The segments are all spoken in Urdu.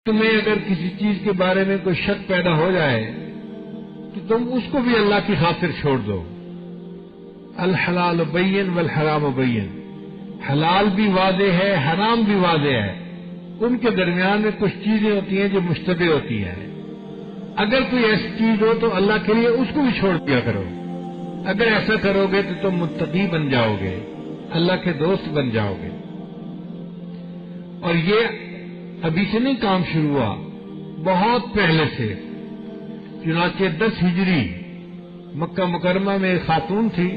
تمہیں اگر کسی چیز کے بارے میں کوئی شک پیدا ہو جائے تو تم اس کو بھی اللہ کی خاطر چھوڑ دو۔ الحلال بین والحرام بین، حلال بھی واضح ہے، حرام بھی واضح ہے، ان کے درمیان میں کچھ چیزیں ہوتی ہیں جو مشتبہ ہوتی ہیں۔ اگر کوئی ایسی چیز ہو تو اللہ کے لیے اس کو بھی چھوڑ دیا کرو۔ اگر ایسا کرو گے تو تم متقی بن جاؤ گے، اللہ کے دوست بن جاؤ گے۔ اور یہ ابھی سے نہیں کام شروع ہوا، بہت پہلے سے۔ چنانچہ 10 ہجری مکہ مکرمہ میں ایک خاتون تھی،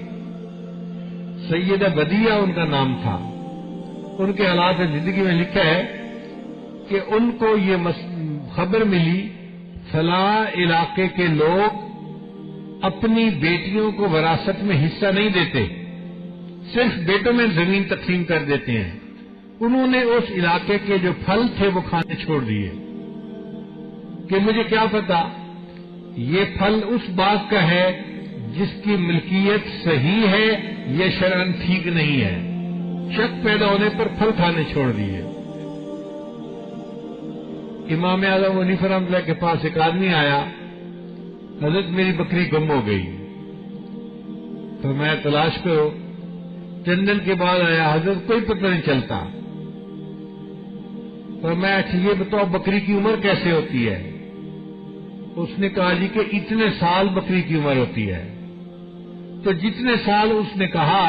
سیدہ بدیہ ان کا نام تھا۔ ان کے حالات زندگی میں لکھا ہے کہ ان کو یہ خبر ملی فلاں علاقے کے لوگ اپنی بیٹیوں کو وراثت میں حصہ نہیں دیتے، صرف بیٹوں میں زمین تقسیم کر دیتے ہیں۔ انہوں نے اس علاقے کے جو پھل تھے وہ کھانے چھوڑ دیے کہ مجھے کیا پتا یہ پھل اس باغ کا ہے جس کی ملکیت صحیح ہے یا شرعاً ٹھیک نہیں ہے۔ شک پیدا ہونے پر پھل کھانے چھوڑ دیے۔ امام اعظم حنیفہ رحمۃ اللہ کے پاس ایک آدمی آیا، حضرت میری بکری گم ہو گئی، تو میں تلاش کرو۔ چند دن کے بعد آیا، حضرت کوئی پتہ نہیں چلتا۔ تو میں اچھا یہ بتاؤ بکری کی عمر کیسے ہوتی ہے؟ اس نے کہا جی کہ اتنے سال بکری کی عمر ہوتی ہے۔ تو جتنے سال اس نے کہا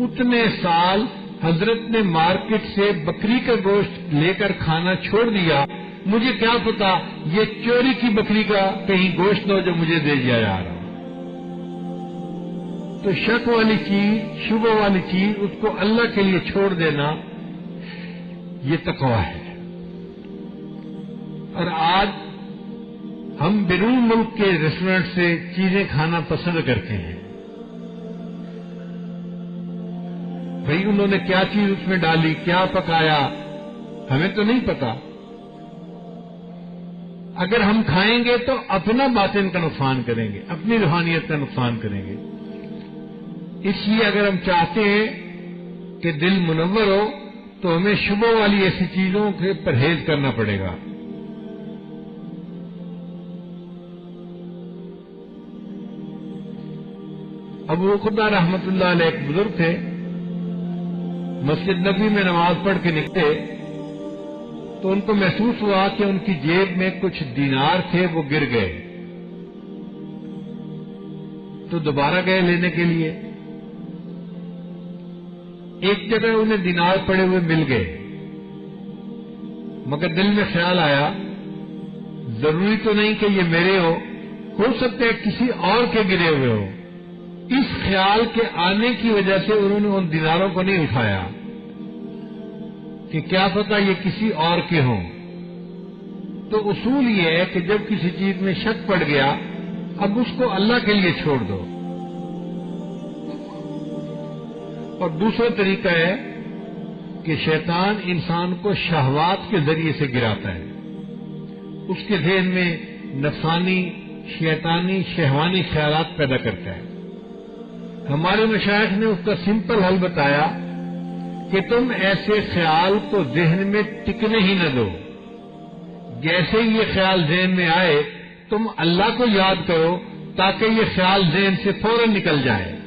اتنے سال حضرت نے مارکیٹ سے بکری کا گوشت لے کر کھانا چھوڑ دیا۔ مجھے کیا پتا یہ چوری کی بکری کا کہیں گوشت نہ ہو جو مجھے دے دیا جا رہا۔ تو شک والی چیز، شبہ والی چیز، اس کو اللہ کے لیے چھوڑ دینا، یہ تقویٰ ہے۔ اور آج ہم بیرون ملک کے ریسٹورینٹ سے چیزیں کھانا پسند کرتے ہیں۔ بھئی انہوں نے کیا چیز اس میں ڈالی، کیا پکایا، ہمیں تو نہیں پتا۔ اگر ہم کھائیں گے تو اپنا باطن کا نقصان کریں گے، اپنی روحانیت کا نقصان کریں گے۔ اس لیے اگر ہم چاہتے ہیں کہ دل منور ہو تو ہمیں شبہ والی ایسی چیزوں سے پرہیز کرنا پڑے گا۔ ابو خدا رحمت اللہ علیہ ایک بزرگ تھے، مسجد نبی میں نماز پڑھ کے نکلے تو ان کو محسوس ہوا کہ ان کی جیب میں کچھ دینار تھے، وہ گر گئے۔ تو دوبارہ گئے لینے کے لیے، ایک جگہ انہیں دینار پڑے ہوئے مل گئے، مگر دل میں خیال آیا ضروری تو نہیں کہ یہ میرے ہو سکتا ہے کسی اور کے گرے ہوئے ہو۔ اس خیال کے آنے کی وجہ سے انہوں نے ان دیناروں کو نہیں اٹھایا کہ کیا پتا یہ کسی اور کے ہوں۔ تو اصول یہ ہے کہ جب کسی چیز میں شک پڑ گیا اب اس کو اللہ کے لیے چھوڑ دو۔ اور دوسرا طریقہ ہے کہ شیطان انسان کو شہوات کے ذریعے سے گراتا ہے، اس کے ذہن میں نفسانی، شیطانی، شہوانی خیالات پیدا کرتا ہے۔ ہمارے مشائخ نے اس کا سمپل حل بتایا کہ تم ایسے خیال کو ذہن میں ٹکنے ہی نہ دو۔ جیسے ہی یہ خیال ذہن میں آئے تم اللہ کو یاد کرو تاکہ یہ خیال ذہن سے فوراً نکل جائے۔